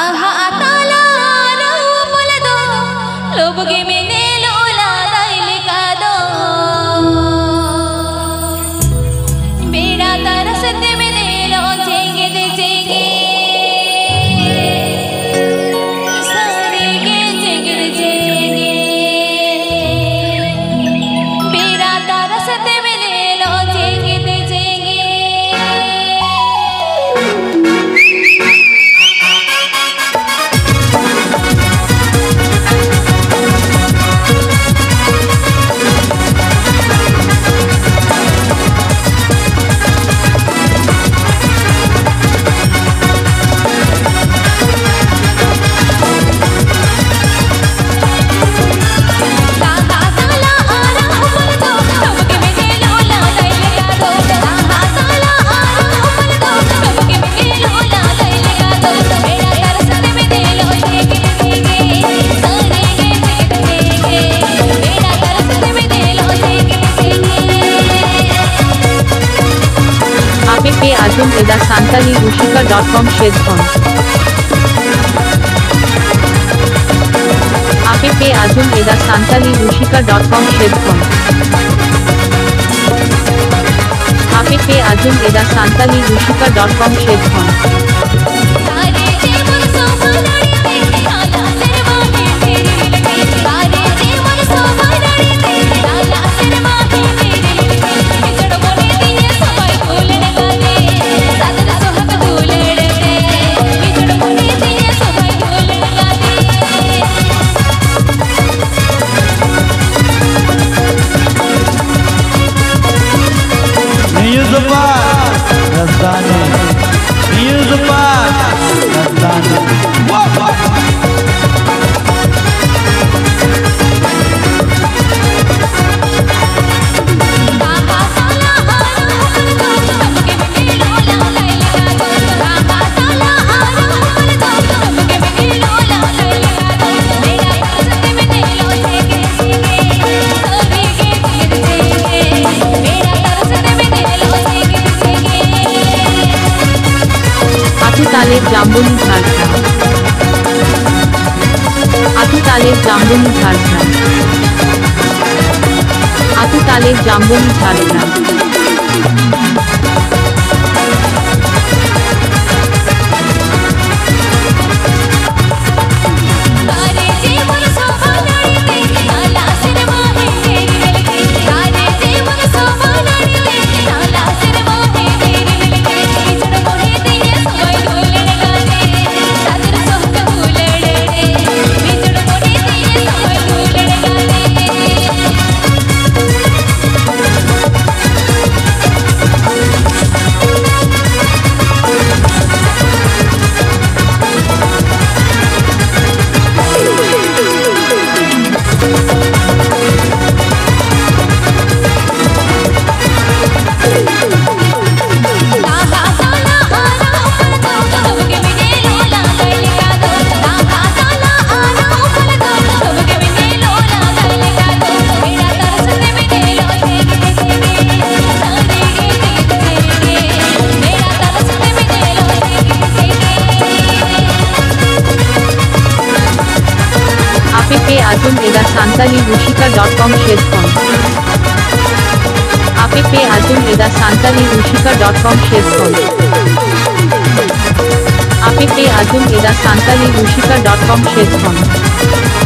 Taha atala rahu polado lobuge mene lola dailikado beda tarasate mene lo chenge de chenge sare ge chenge de chenge beda tarasate mene lo chenge de chenge Azum Eda Santali Rushika.com Shedphone app Azum Eda Santali Rushika.com Shedphone app Azum Eda Santali Rushika.com Shedphone Atutaler Jambuni Jharkhand Atutaler Jambuni Jharkhand Atutaler Jambuni Jharkhand Azum Eda Santali Rushika.com Shedphone app Azum Eda Santali Rushika.com Shedphone app Azum Eda Santali Rushika.com Shedphone